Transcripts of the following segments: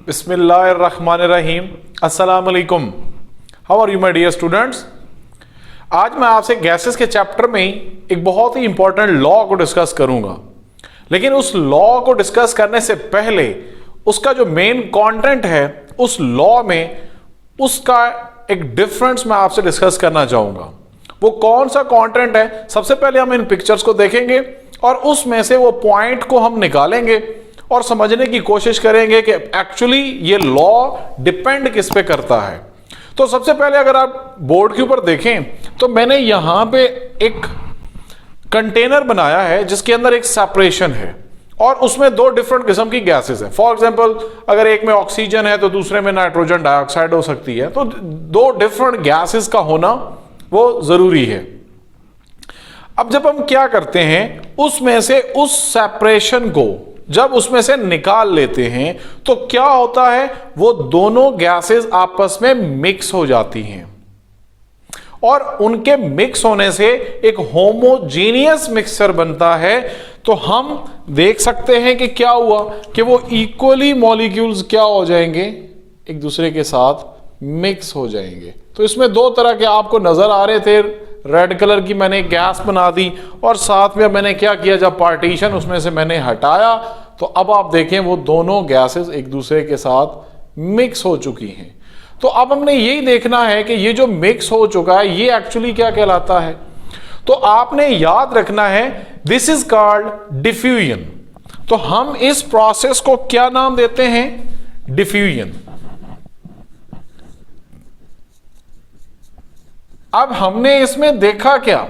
बिस्मिल्लाहिर्रहमानिर्रहीम। अस्सलाम वालेकुम। How are you my dear students. आज मैं आपसे गैसेस के चैप्टर में एक बहुत ही इंपॉर्टेंट लॉ को डिस्कस करूंगा, लेकिन उस लॉ को डिस्कस करने से पहले उसका जो मेन कंटेंट है उस लॉ में उसका एक डिफरेंस मैं आपसे डिस्कस करना चाहूंगा। वो कौन सा कंटेंट है, सबसे पहले हम इन पिक्चर्स को देखेंगे और उसमें से वो पॉइंट को हम निकालेंगे और समझने की कोशिश करेंगे कि एक्चुअली ये लॉ डिपेंड किस पे करता है। तो सबसे पहले अगर आप बोर्ड के ऊपर देखें तो मैंने यहां पे एक कंटेनर बनाया है जिसके अंदर एक सेपरेशन है और उसमें दो डिफरेंट किस्म की गैसेस हैं। फॉर एग्जांपल अगर एक में ऑक्सीजन है तो दूसरे में नाइट्रोजन डाइऑक्साइड हो सकती है, तो दो डिफरेंट गैसेस का होना वो जरूरी है। अब जब हम क्या करते हैं, उसमें से उस सेपरेशन को जब उसमें से निकाल लेते हैं तो क्या होता है, वो दोनों गैसेस आपस में मिक्स हो जाती हैं और उनके मिक्स होने से एक होमोजीनियस मिक्सचर बनता है। तो हम देख सकते हैं कि क्या हुआ कि वो इक्वली मॉलिक्यूल्स क्या हो जाएंगे, एक दूसरे के साथ मिक्स हो जाएंगे। तो इसमें दो तरह के आपको नजर आ रहे थे, रेड कलर की मैंने गैस बना दी और साथ में मैंने क्या किया, जब पार्टीशन उसमें से मैंने हटाया तो अब आप देखें वो दोनों गैसेस एक दूसरे के साथ मिक्स हो चुकी हैं। तो अब हमने यही देखना है कि ये जो मिक्स हो चुका है ये एक्चुअली क्या कहलाता है। तो आपने याद रखना है, दिस इज कॉल्ड डिफ्यूजन। तो हम इस प्रोसेस को क्या नाम देते हैं, डिफ्यूजन। अब हमने इसमें देखा क्या,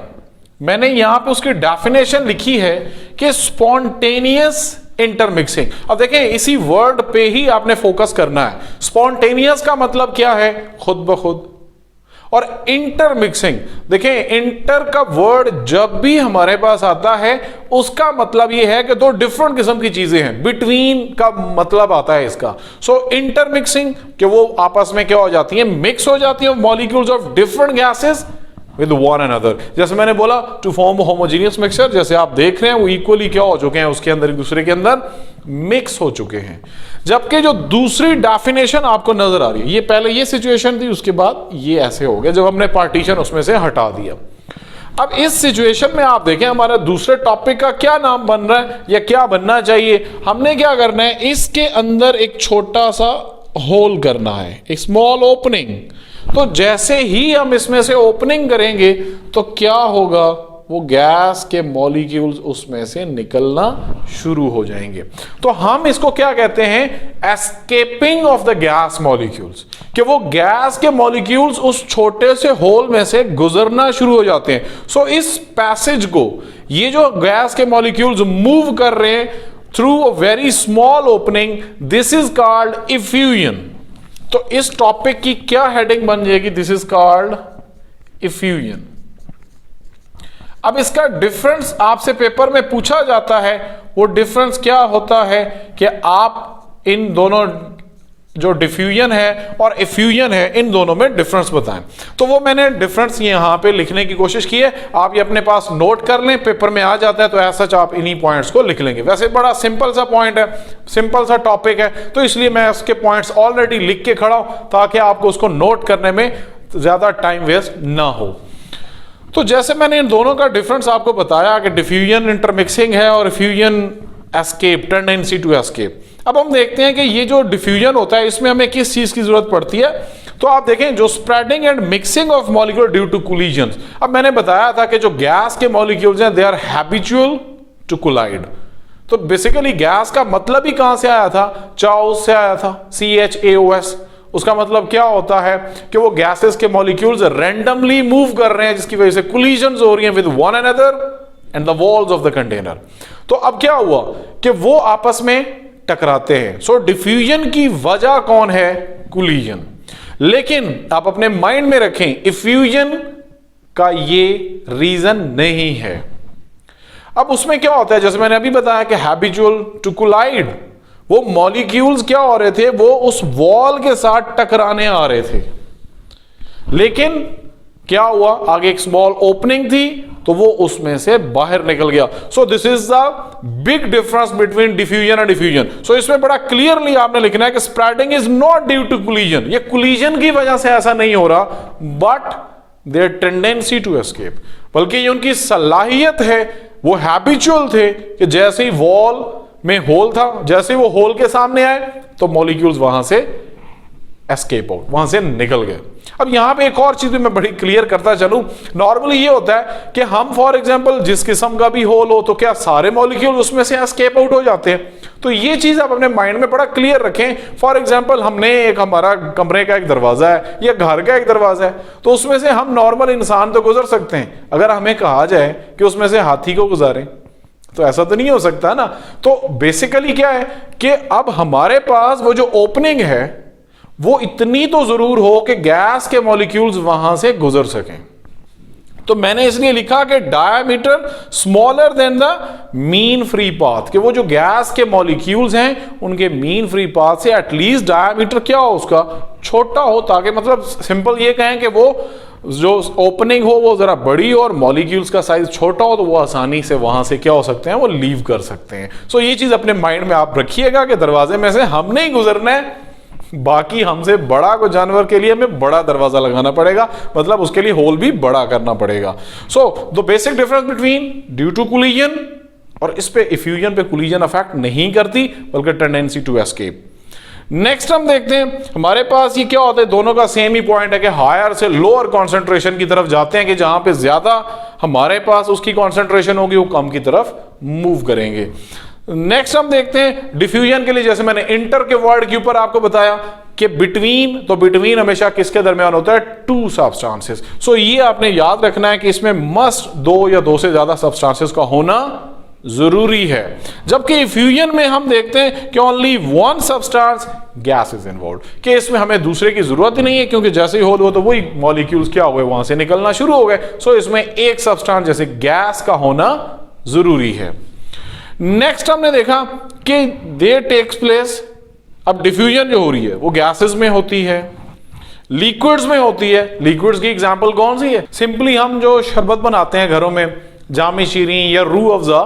मैंने यहां पे उसकी डेफिनेशन लिखी है कि स्पॉन्टेनियस इंटरमिक्सिंग। अब देखें इसी वर्ड पे ही आपने फोकस करना है। स्पॉन्टेनियस का मतलब क्या है, खुद ब खुद, और इंटरमिक्सिंग, देखें इंटर का वर्ड जब भी हमारे पास आता है उसका मतलब यह है कि दो डिफरेंट किस्म की चीजें हैं, बिटवीन का मतलब आता है इसका। सो इंटरमिक्सिंग कि वो आपस में क्या हो जाती है, मिक्स हो जाती है molecules of different gases with one another. जैसे मैंने बोला टू फॉर्म होमोजीनियस मिक्सचर, जैसे आप देख रहे हैं वो इक्वली क्या हो चुके हैं, उसके अंदर एक दूसरे के अंदर मिक्स हो चुके हैं। जबकि जो दूसरी डेफिनेशन आपको नजर आ रही है, ये पहले ये सिचुएशन थी, उसके बाद ये ऐसे हो गया जब हमने पार्टीशन उसमें से हटा दिया। अब इस सिचुएशन में आप देखें हमारा दूसरे टॉपिक का क्या नाम बन रहा है या क्या बनना चाहिए। हमने क्या करना है, इसके अंदर एक छोटा सा होल करना है, एक स्मॉल ओपनिंग। तो जैसे ही हम इसमें से ओपनिंग करेंगे तो क्या होगा, वो गैस के मॉलिक्यूल्स उसमें से निकलना शुरू हो जाएंगे। तो हम इसको क्या कहते हैं, escaping of the gas molecules, कि वो गैस के मॉलिक्यूल्स उस छोटे से होल में से गुजरना शुरू हो जाते हैं। सो इस पैसेज को ये जो गैस के मॉलिक्यूल्स मूव कर रहे हैं through a very small opening, this is called effusion. तो इस टॉपिक की क्या हेडिंग बन जाएगी, दिस इज कॉल्ड इफ्यूजन। अब इसका डिफरेंस आपसे पेपर में पूछा जाता है, वो डिफरेंस क्या होता है कि आप इन दोनों जो डिफ्यूजन है और इफ्यूजन है इन दोनों में डिफरेंस बताएं। तो वो मैंने डिफरेंस यहां पे लिखने की कोशिश की है, आप ये अपने पास नोट कर लें, पेपर में आ जाता है तो ऐसा आप इन्हीं पॉइंट्स को लिख लेंगे। वैसे बड़ा सिंपल सा पॉइंट है, सिंपल सा टॉपिक है, तो इसलिए मैं उसके पॉइंट्स ऑलरेडी लिख के खड़ा हूं ताकि आपको उसको नोट करने में ज्यादा टाइम वेस्ट ना हो। तो जैसे मैंने इन दोनों का डिफरेंस आपको बताया कि डिफ्यूजन इंटरमिक्सिंग है और effusion escape, tendency to escape. अब हम देखते हैं कि ये जो डिफ्यूजन होता है इसमें हमें किस चीज की जरूरत पड़ती है। तो आप देखें जो spreading and mixing of molecule due to collisions. अब मैंने बताया था कि जो गैस के मॉलिक्यूल्स हैं they are habitual to collide. तो बेसिकली गैस का मतलब ही कहां से आया था, चाओस से आया था, CHAOS। उसका मतलब क्या होता है कि वो गैसेस के मॉलिक्यूल्स रैंडमली मूव कर रहे हैं जिसकी वजह से कोलिजन्स हो रही हैं with one another and the walls of the container. तो अब क्या हुआ कि वो आपस में टकराते हैं। सो डिफ्यूजन की वजह कौन है, कोलिजन। लेकिन आप अपने माइंड में रखें इफ्यूजन का ये रीजन नहीं है। अब उसमें क्या होता है, जैसे मैंने अभी बताया कि हैबिचुअल टू कोलाइड, वो मॉलिक्यूल्स क्या हो रहे थे, वो उस वॉल के साथ टकराने आ रहे थे। लेकिन क्या हुआ, आगे एक स्मॉल ओपनिंग थी तो वो उसमें से बाहर निकल गया। So this is the big difference between diffusion and diffusion. So इसमें बड़ा क्लियरली आपने लिखना है कि spreading is not due to collision, ये कोलिजन की वजह से ऐसा नहीं हो रहा, but their tendency to escape, बल्कि ये उनकी सलाहियत है, वो हैबिचुअल थे कि जैसे ही वॉल में होल था, जैसे ही वो होल के सामने आए तो मॉलिक्यूल्स वहां से एस्केप आउट, वहां से निकल गए। अब यहां पे एक और चीज भी मैं बड़ी क्लियर करता चलूं, नॉर्मली ये होता है कि हम फॉर एग्जांपल जिस किस्म का भी होल हो तो क्या सारे मॉलिक्यूल उसमें से एस्केप आउट हो जाते हैं? तो ये चीज आप अपने माइंड में बड़ा क्लियर रखें। फॉर एग्जांपल हमने एक, हमारा कमरे का एक दरवाजा है या घर का एक दरवाजा है, तो उसमें से हम नॉर्मल इंसान तो गुजर सकते हैं। अगर हमें कहा जाए कि उसमें से हाथी को गुजारें तो ऐसा तो नहीं हो सकता ना। तो बेसिकली क्या है कि अब हमारे पास वो जो ओपनिंग है वो इतनी तो जरूर हो कि गैस के मॉलिक्यूल्स वहां से गुजर सकें। तो मैंने इसलिए लिखा कि diameter smaller than the mean free path, कि वो जो गैस के मॉलिक्यूल्स हैं उनके मीन फ्री पाथ से एटलीस्ट डायमीटर क्या हो, उसका छोटा हो, ताकि मतलब सिंपल ये कहें कि वो जो ओपनिंग हो वो जरा बड़ी हो और मॉलिक्यूल्स का साइज छोटा हो, तो वो आसानी से वहां से क्या हो सकते हैं, वो लीव कर सकते हैं। सो ये चीज अपने माइंड में आप रखिएगा कि दरवाजे में से हमने ही गुजरना है, बाकी हमसे बड़ा को जानवर के लिए हमें बड़ा दरवाजा लगाना पड़ेगा, मतलब उसके लिए होल भी बड़ा करना पड़ेगा। So the basic difference between due to collision और इस पे इफ्यूजन पे कोलिजन अफेक्ट नहीं करती, बल्कि टेंडेंसी टू एस्केप। नेक्स्ट हम देखते हैं हमारे पास ये क्या होता है, दोनों का सेम ही पॉइंट है कि हायर से लोअर कंसंट्रेशन की तरफ जाते हैं, कि जहां पे ज्यादा हमारे पास उसकी कंसंट्रेशन होगी वो कम की तरफ मूव करेंगे। नेक्स्ट हम देखते हैं डिफ्यूजन के लिए, जैसे मैंने इंटर के वर्ड के ऊपर आपको बताया कि बिटवीन, तो बिटवीन हमेशा किसके दरमियान होता है, टू सब्सटेंसेस। सो ये आपने याद रखना है कि इसमें मस्ट दो या दो से ज्यादा सब्सटेंसेस का होना जरूरी है। जबकि इफ्यूजन में हम देखते हैं कि only one substance gas is involve, कि इसमें हमें दूसरे की जरूरत ही नहीं है, क्योंकि जैसे ही होल हो तो वही मॉलिक्यूल्स क्या हुए, वहां से निकलना शुरू हो गए। सो इसमें एक सब्सटेंस जैसे गैस का होना जरूरी है। नेक्स्ट हमने देखा कि देयर टेक्स प्लेस, अब डिफ्यूजन जो हो रही है वो गैसेस में होती है, लिक्विड्स में होती है। लिक्विड्स की एग्जांपल कौन सी है, सिंपली हम जो शरबत बनाते हैं घरों में, जामी शीरी या रूह अफ़ज़ा,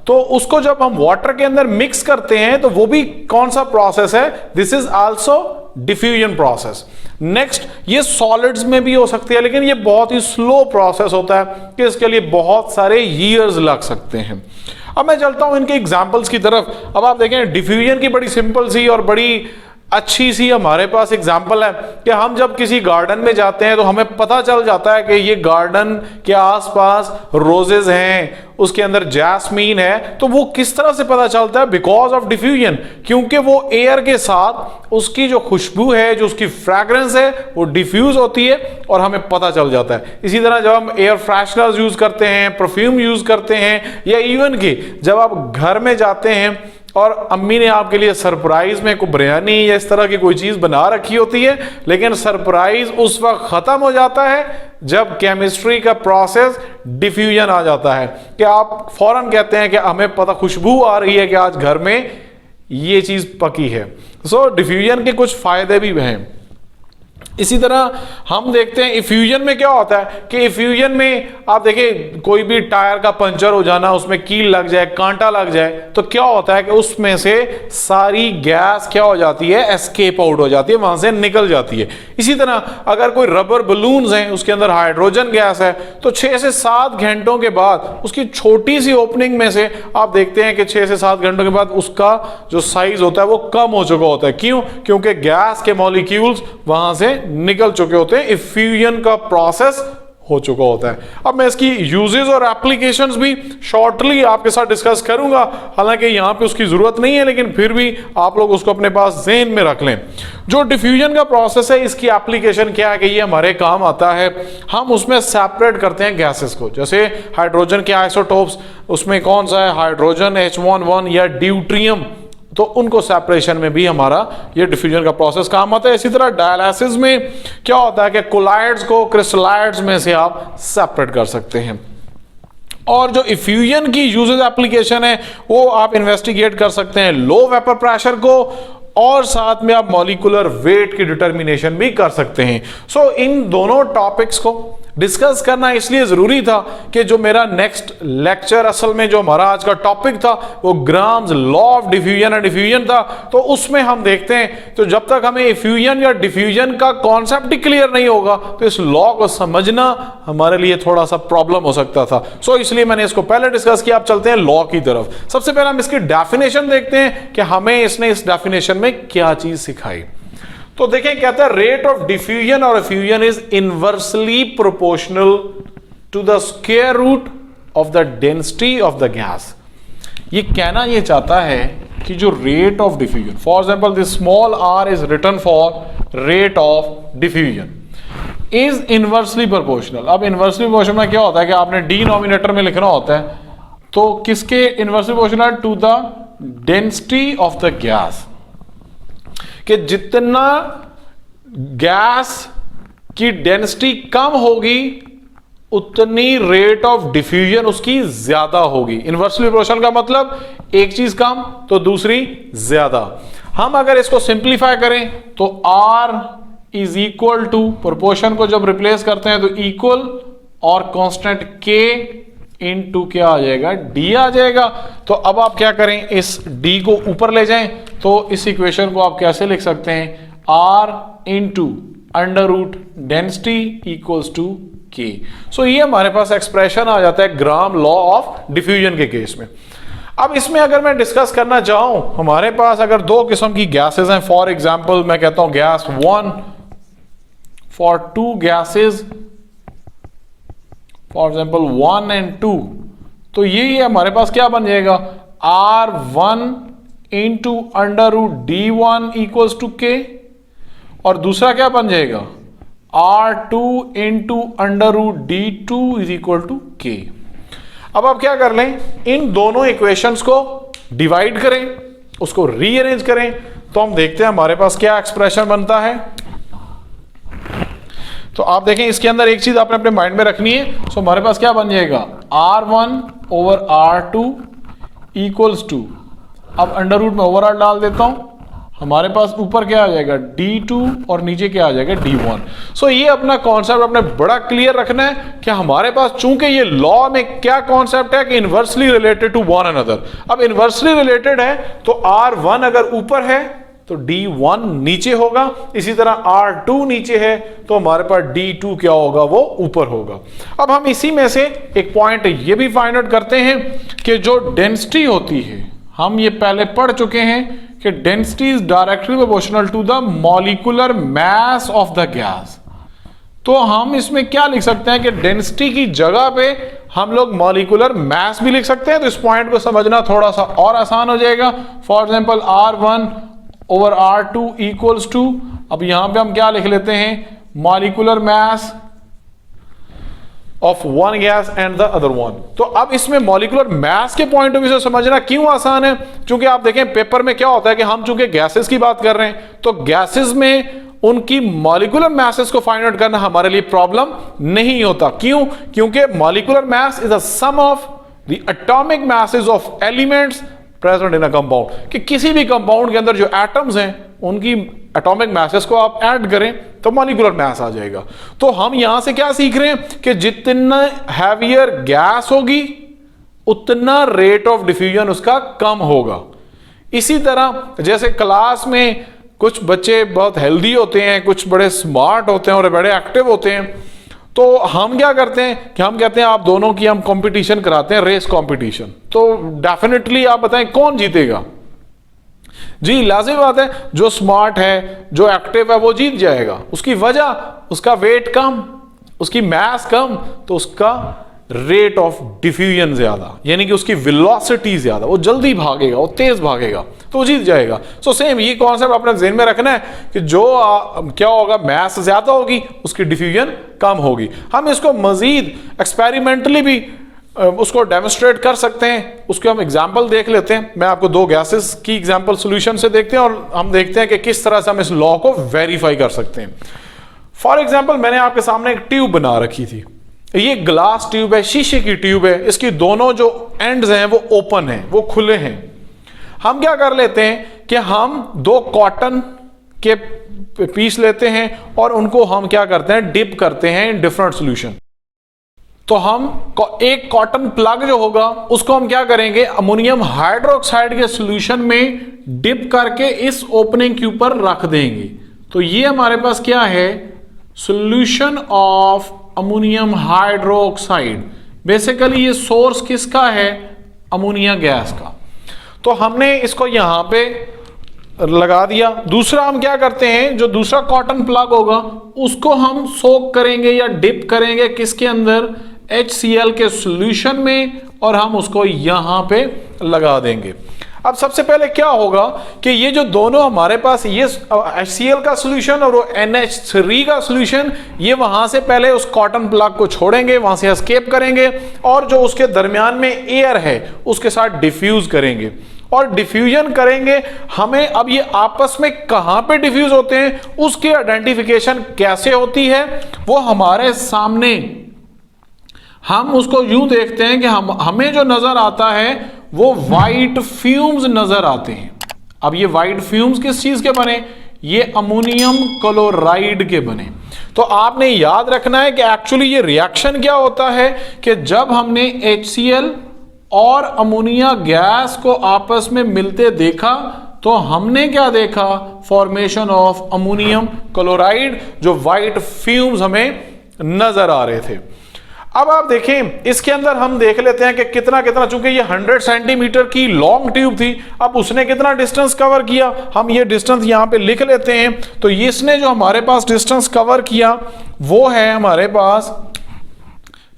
तो उसको जब हम वाटर के अंदर मिक्स करते हैं तो वो भी कौन सा प्रोसेस है, this is also diffusion process. Next, ये सॉलिड्स में भी हो सकती है, लेकिन ये बहुत ही स्लो प्रोसेस होता है कि इसके लिए बहुत सारे ईयर्स लग सकते हैं। अब मैं चलता हूं इनके एग्जाम्पल्स की तरफ। अब आप देखें डिफ्यूजन की बड़ी सिंपल सी और बड़ी अच्छी सी हमारे पास एग्जाम्पल है कि हम जब किसी गार्डन में जाते हैं तो हमें पता चल जाता है कि ये गार्डन के आसपास रोजेस हैं, उसके अंदर जैस्मीन है। तो वो किस तरह से पता चलता है, बिकॉज ऑफ डिफ्यूजन, क्योंकि वो एयर के साथ उसकी जो खुशबू है, जो उसकी फ्रैग्रेंस है, वो डिफ्यूज होती है और हमें पता चल जाता है। इसी तरह जब हम एयर फ्रेशनर्स यूज करते हैं, परफ्यूम यूज करते हैं, या इवन कि जब आप घर में जाते हैं और अम्मी ने आपके लिए सरप्राइज में कोई बिरयानी या इस तरह की कोई चीज बना रखी होती है, लेकिन सरप्राइज उस वक्त खत्म हो जाता है जब केमिस्ट्री का प्रोसेस डिफ्यूजन आ जाता है, कि आप फौरन कहते हैं कि हमें पता, खुशबू आ रही है कि आज घर में ये चीज पकी है। सो डिफ्यूजन के कुछ फायदे भी हैं। इसी तरह हम देखते हैं इफ्यूजन में क्या होता है कि इफ्यूजन में आप देखिए कोई भी टायर का पंचर हो जाना, उसमें कील लग जाए, कांटा लग जाए, तो क्या होता है कि उसमें से सारी गैस क्या हो जाती है, एस्केप आउट हो जाती है, वहां से निकल जाती है। इसी तरह अगर कोई रबर बलून्स हैं, उसके अंदर हाइड्रोजन गैस है, तो 6 से 7 घंटों के बाद उसकी छोटी सी ओपनिंग में से आप देखते हैं कि 6 से 7 घंटों के बाद उसका जो साइज होता है वो कम हो चुका होता है। क्यों? क्योंकि गैस के मॉलिक्यूल्स वहां से निकल चुके होते हैं, इफ्यूजन का प्रोसेस हो चुका होता है। अब मैं इसकी यूजेस और एप्लीकेशंस भी शॉर्टली आपके साथ डिस्कस करूंगा, हालांकि यहां पे उसकी जरूरत नहीं है, लेकिन फिर भी आप लोग उसको अपने पास ज़हन में रख लें। जो डिफ्यूजन का प्रोसेस है, इसकी एप्लीकेशन क्या है कि ये हमारे काम आता है। हम उसमें सेपरेट करते हैं गैसेस को, जैसे हाइड्रोजन के आइसोटोप्स, उसमें कौन सा है, हाइड्रोजन H11 या ड्यूट्रियम, तो उनको सेपरेशन में भी हमारा ये डिफ्यूजन का प्रोसेस काम आता है। इसी तरह डायलिसिस में क्या होता है कि कोलाइड्स को क्रिस्टलाइड्स में से आप सेपरेट कर सकते हैं। और जो इफ्यूजन की यूजेस एप्लीकेशन है वो आप इन्वेस्टिगेट कर सकते हैं लो वेपर प्रेशर को, और साथ में आप मॉलिक्यूलर वेट की डिटर्मिनेशन भी कर सकते हैं। सो इन दोनों टॉपिक्स को डिस्कस करना इसलिए जरूरी था कि जो मेरा नेक्स्ट लेक्चर असल में जो हमारा आज का टॉपिक था वो grams law of diffusion and diffusion था। तो उसमें हम देखते हैं तो जब तक हमें इफ्यूजन या डिफ्यूजन का कॉन्सेप्ट ही क्लियर नहीं होगा तो इस लॉ को समझना हमारे लिए थोड़ा सा प्रॉब्लम हो सकता था। सो इसलिए मैंने इसको पहले डिस्कस किया। अब चलते हैं लॉ की तरफ। सबसे पहले हम इसकी डेफिनेशन देखते हैं कि हमें इसने इस डेफिनेशन में क्या चीज सिखाई। तो देखें, कहता है रेट ऑफ डिफ्यूजन और effusion is inversely proportional to the square root of the density of the gas. ये कहना ये चाहता है कि जो rate of diffusion, for example this small r is written for rate of diffusion is inversely proportional. अब inversely proportional में क्या होता है कि आपने डिनोमिनेटर में लिखना होता है, तो किसके inversely proportional to the density of the gas, कि जितना गैस की डेंसिटी कम होगी उतनी रेट ऑफ डिफ्यूजन उसकी ज्यादा होगी। इनवर्सली प्रोपोर्शनल का मतलब एक चीज कम तो दूसरी ज्यादा। हम अगर इसको सिंप्लीफाई करें तो R is equal to, proportion को जब रिप्लेस करते हैं तो इक्वल और कांस्टेंट K इनटू क्या आ जाएगा, D आ जाएगा। तो अब आप क्या करें, इस D को ऊपर ले जाएं तो इस इक्वेशन को आप कैसे लिख सकते हैं, R into under root density equals to K। So ये हमारे पास एक्सप्रेशन आ जाता है ग्राम लॉ ऑफ डिफ्यूजन के केस में। अब इसमें अगर मैं डिस्कस करना चाहूं, हमारे पास अगर दो किस्म की गैसेस हैं, फॉर एग्जांपल मैं कहता हूं gas 1 for 2 gases, for example 1 and 2, तो ये हमारे पास क्या बन जाएगा, R1 into under root D1 equals to K, और दूसरा क्या बन जाएगा, R2 into under root D2 is equal to K। अब आप क्या कर लें, इन दोनों इक्वेशंस को डिवाइड करें, उसको रीअरेंज करें, तो हम देखते हैं हमारे पास क्या एक्सप्रेशन बनता है। तो आप देखें इसके अंदर एक चीज आपने अपने माइंड में रखनी है। सो हमारे पास क्या बन जाएगा, R1 over R2 equals to, अब अंडर रूट में ओवरऑल डाल देता हूं, हमारे पास ऊपर क्या आ जाएगा D2 और नीचे क्या आ जाएगा D1। सो ये अपना कॉन्सेप्ट अपने बड़ा क्लियर रखना है कि हमारे पास चूंकि ये लॉ में क्या कॉन्सेप्ट है कि inversely related to one another. अब इनवर्सली रिलेटेड है तो R1 अगर ऊपर है तो D1 नीचे होगा, इसी तरह R2 नीचे है तो हमारे पास D2 क्या होगा, वो ऊपर होगा। अब हम इसी में से एक पॉइंट ये भी फाइंड आउट करते हैं कि जो डेंसिटी होती है, हम ये पहले पढ़ चुके हैं कि density is directly proportional to the molecular mass of the gas. तो हम इसमें क्या लिख सकते हैं कि डेंसिटी की जगह पे हम लोग मॉलिक्यूलर मास भी लिख सकते हैं। तो इस पॉइंट को समझना थोड़ा सा और आसान हो जाएगा। For example R1 over R2 equals to, अब यहां पे हम क्या लिख लेते हैं, molecular mass of one gas and the other one. तो अब इसमें मॉलिक्यूलर मास के पॉइंट ऑफ व्यू से समझना क्यों आसान है, क्योंकि आप देखें पेपर में क्या होता है कि हम चूंकि गैसेस की बात कर रहे हैं तो गैसेस में उनकी मॉलिक्यूलर मासेस को फाइंड आउट करना हमारे लिए प्रॉब्लम नहीं होता। क्यों? क्योंकि molecular mass is a sum of the atomic masses of elements present in a compound, कि किसी भी कंपाउंड के अंदर जो एटम्स हैं उनकी एटॉमिक मासेस को आप ऐड करें तो मॉलिक्यूलर मास आ जाएगा। तो हम यहां से क्या सीख रहे हैं कि जितना हैवियर गैस होगी उतना रेट ऑफ डिफ्यूजन उसका कम होगा। इसी तरह जैसे क्लास में कुछ बच्चे बहुत हेल्दी होते हैं, कुछ बड़े स्मार्ट होते हैं और बड़े एक्टिव होते हैं, तो हम क्या करते हैं कि हम कहते हैं आप दोनों की हम कंपटीशन कराते हैं, रेस कंपटीशन। तो डेफिनेटली आप बताएं कौन जीतेगा? जी लाजिम बात है, जो स्मार्ट है, जो एक्टिव है वो जीत जाएगा। उसकी वजह, उसका वेट कम, उसकी मास कम, तो उसका रेट ऑफ डिफ्यूजन ज्यादा, यानी कि उसकी वेलोसिटी ज्यादा, वो जल्दी भागेगा, वो तेज भागेगा, तो वो जीत जाएगा। सो सेम ये कॉन्सेप्ट अपने ज़हन में रखना है कि जो क्या होगा, मास ज्यादा होगी उसकी डिफ्यूजन कम होगी। हम इसको मजीद एक्सपेरिमेंटली भी उसको डेमोस्ट्रेट कर सकते हैं, उसके हम एग्जाम्पल देख लेते हैं। मैं आपको दो गैसेस की एग्जाम्पल सोल्यूशन से देखते हैं और हम देखते हैं कि किस तरह से हम इस लॉ को वेरीफाई कर सकते हैं। फॉर एग्जाम्पल मैंने आपके सामने एक ट्यूब बना रखी थी, ये ग्लास ट्यूब है, शीशे की ट्यूब है, इसकी दोनों जो एंड्स हैं वो ओपन हैं, वो खुले हैं। हम क्या कर लेते हैं कि हम दो कॉटन के पीस लेते हैं और उनको हम क्या करते हैं, डिप करते हैं इन डिफरेंट सॉल्यूशन। तो हम एक कॉटन प्लग जो होगा उसको हम क्या करेंगे, अमोनियम हाइड्रोक्साइड के सॉल्यूशन में डिप करके इस ओपनिंग के ऊपर रख देंगे। तो ये हमारे पास क्या है, solution of ammonium hydroxide. Basically ये सोर्स किसका है, अमोनिया गैस का। तो हमने इसको यहां पे लगा दिया। दूसरा हम क्या करते हैं, जो दूसरा कॉटन प्लग होगा उसको हम सोक करेंगे या डिप करेंगे किसके अंदर, HCl के सॉल्यूशन में, और हम उसको यहां पे लगा देंगे। अब सबसे पहले क्या होगा कि ये जो दोनों हमारे पास ये HCl का सॉल्यूशन और वो NH3 का सॉल्यूशन, ये वहां से पहले उस कॉटन प्लग को छोड़ेंगे, वहां से एस्केप करेंगे, और जो उसके दरमियान में एयर है उसके साथ डिफ्यूज करेंगे। और डिफ्यूजन करेंगे, हमें अब ये आपस में कहां पे डिफ्यूज होते हैं उसकी आइडेंटिफिकेशन कैसे होती है, वो हमारे सामने हम उसको यूं देखते हैं कि हमें जो नजर आता है वो वाइट फ्यूम्स नजर आते हैं। अब ये वाइट फ्यूम्स किस चीज के बने, ये अमोनियम क्लोराइड के बने। तो आपने याद रखना है कि एक्चुअली ये रिएक्शन क्या होता है कि जब हमने HCl और अमोनिया गैस को आपस में मिलते देखा तो हमने क्या देखा, फॉर्मेशन ऑफ अमोनियम क्लोराइड, जो वाइट फ्यूम्स हमें नजर आ रहे थे। अब आप देखें इसके अंदर हम देख लेते हैं कि कितना कितना, चूंकि ये 100 सेंटीमीटर की लॉन्ग ट्यूब थी, अब उसने कितना डिस्टेंस कवर किया, हम ये डिस्टेंस यहां पे लिख लेते हैं। तो इसने जो हमारे पास डिस्टेंस कवर किया वो है हमारे पास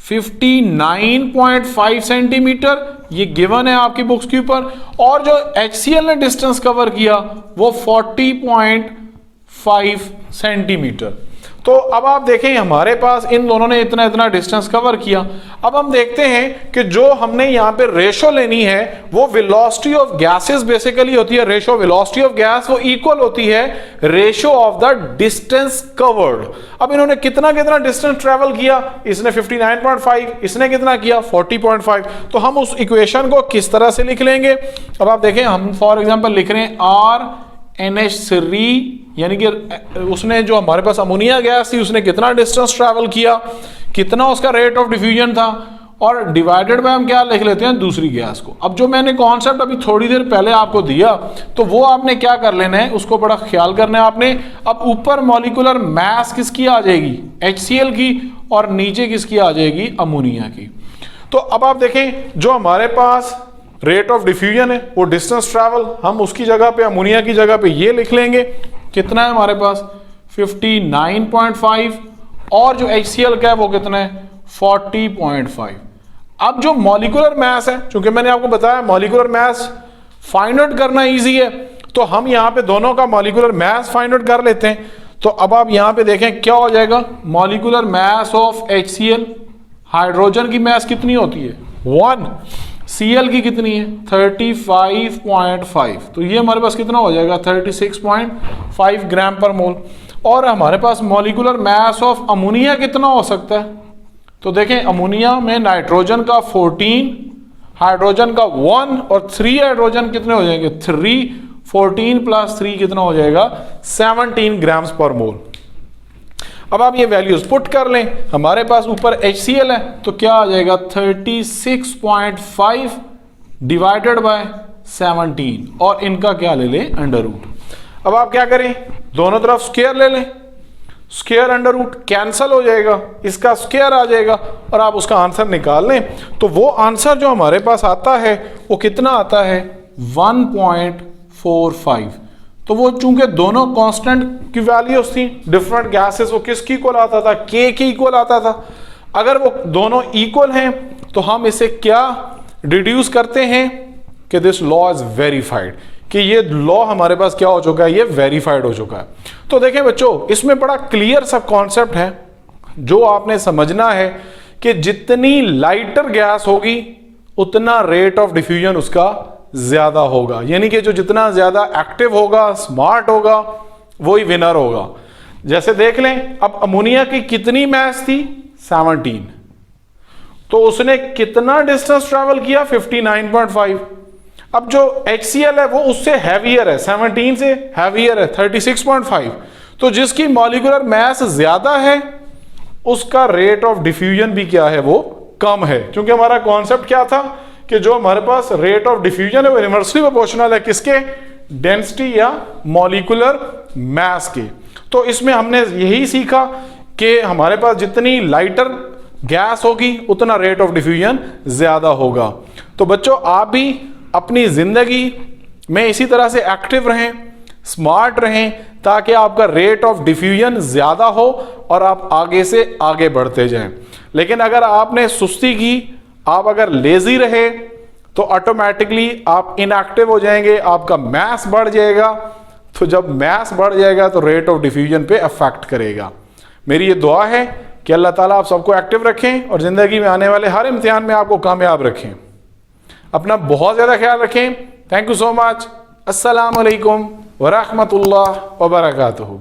59.5 सेंटीमीटर, ये गिवन है आपकी बुक्स के ऊपर। और जो HCl ने डिस्टेंस कवर किया वो 40.5 सेंटीमीटर। तो अब आप देखें हमारे पास इन दोनों ने इतना इतना डिस्टेंस कवर किया। अब हम देखते हैं कि जो हमने यहां पे रेशो लेनी है वो वेलोसिटी ऑफ गैसेस बेसिकली होती है, रेशो वेलोसिटी ऑफ गैस वो इक्वल होती है ratio of the distance covered. अब इन्होंने कितना कितना डिस्टेंस ट्रेवल किया, इसने 59.5, इसने कितना किया 40.5। तो हम उस इक्वेशन को किस तरह से लिख लेंगे, अब आप देखें हम फॉर एग्जांपल लिख रहे हैं RNH3, यानी कि उसने जो हमारे पास अमोनिया गैस थी उसने कितना डिस्टेंस ट्रैवल किया, कितना उसका रेट ऑफ डिफ्यूजन था, और डिवाइडेड बाय हम क्या लिख लेते हैं दूसरी गैस को। अब जो मैंने कॉन्सेप्ट अभी थोड़ी देर पहले आपको दिया तो वो आपने क्या कर लेना है, उसको बड़ा ख्याल करना है आपने। अब ऊपर मॉलिक्यूलर मास किसकी आ जाएगी, HCl की, और नीचे किसकी आ जाएगी, अमोनिया की। तो अब आप देखें जो हमारे पास रेट ऑफ डिफ्यूजन है वो डिस्टेंस ट्रैवल, हम उसकी जगह पे अमोनिया की जगह पे ये लिख लेंगे, कितना है हमारे पास 59.5, और जो HCl का है वो कितना है 40.5। अब जो मॉलिक्यूलर मास है, चूंकि मैंने आपको बताया मॉलिक्यूलर मास फाइंड आउट करना इजी है, तो हम यहां पे दोनों का मॉलिक्यूलर मास फाइंड आउट कर लेते हैं। तो अब आप यहां पे देखें क्या हो जाएगा, molecular mass of HCl, hydrogen की मास कितनी होती है 1, Cl की कितनी है 35.5, तो ये हमारे पास कितना हो जाएगा 36.5 ग्राम पर मोल। और हमारे पास मॉलिक्यूलर मास ऑफ अमोनिया कितना हो सकता है, तो देखें अमोनिया में नाइट्रोजन का 14, हाइड्रोजन का 1 और 3 हाइड्रोजन कितने हो जाएंगे 3, 14 + 3 कितना हो जाएगा 17 ग्राम्स पर मोल। अब आप ये वैल्यूज पुट कर लें, हमारे पास ऊपर HCl है तो क्या आ जाएगा 36.5 डिवाइडेड बाय 17, और इनका क्या ले लें अंडर रूट। अब आप क्या करें, दोनों तरफ स्क्वायर ले लें, स्क्वायर अंडर रूट कैंसल हो जाएगा, इसका स्क्वायर आ जाएगा और आप उसका आंसर निकाल लें। तो वो आंसर जो हमारे पास आता है वो कितना आता है 1.45। तो वो चूंकि दोनों कांस्टेंट की वैल्यूज थी, डिफरेंट गैसेस, वो किसकी इक्वल आता था, K की इक्वल आता था। अगर वो दोनों इक्वल हैं तो हम इसे क्या डिड्यूस करते हैं कि दिस लॉ इज वेरीफाइड, कि ये लॉ हमारे पास क्या हो चुका है, ये वेरीफाइड हो चुका है। तो देखें बच्चों इसमें बड़ा क्लियर सा कॉन्सेप्ट है जो आपने समझना है कि जितनी लाइटर गैस होगी उतना रेट ऑफ डिफ्यूजन उसका ज्यादा होगा, यानी कि जो जितना ज्यादा एक्टिव होगा, स्मार्ट होगा, वही विनर होगा। जैसे देख लें अब अमोनिया की कितनी मास थी 17, तो उसने कितना डिस्टेंस ट्रैवल किया 59.5। अब जो HCl है वो उससे हैवियर है, 17 से हैवियर है 36.5, तो जिसकी मॉलिक्यूलर मास ज्यादा है उसका रेट ऑफ डिफ्यूजन भी क्या है वो कम है, क्योंकि हमारा कॉन्सेप्ट क्या था कि जो हमारे पास रेट ऑफ डिफ्यूजन है वो इनवर्सली प्रोपोर्शनल है किसके, डेंसिटी या मॉलिक्यूलर मास के। तो इसमें हमने यही सीखा कि हमारे पास जितनी लाइटर गैस होगी उतना रेट ऑफ डिफ्यूजन ज्यादा होगा। तो बच्चों आप भी अपनी जिंदगी में इसी तरह से एक्टिव रहें, स्मार्ट रहें, ताकि आपका रेट ऑफ डिफ्यूजन ज्यादा हो और आप आगे से आगे बढ़ते जाएं। लेकिन अगर आपने सुस्ती की, आप अगर लेजी रहे, तो ऑटोमेटिकली आप इनएक्टिव हो जाएंगे, आपका मास बढ़ जाएगा। तो जब मास बढ़ जाएगा तो रेट ऑफ डिफ्यूजन पे अफेक्ट करेगा। मेरी ये दुआ है कि अल्लाह ताला आप सबको एक्टिव रखें और ज़िंदगी में आने वाले हर इम्तिहान में आपको कामयाब रखें। अपना बहुत ज़्यादा ख्याल रखें। Thank you so much. अस्सलाम वालेकुम व रहमतुल्लाह व बरकातुहू।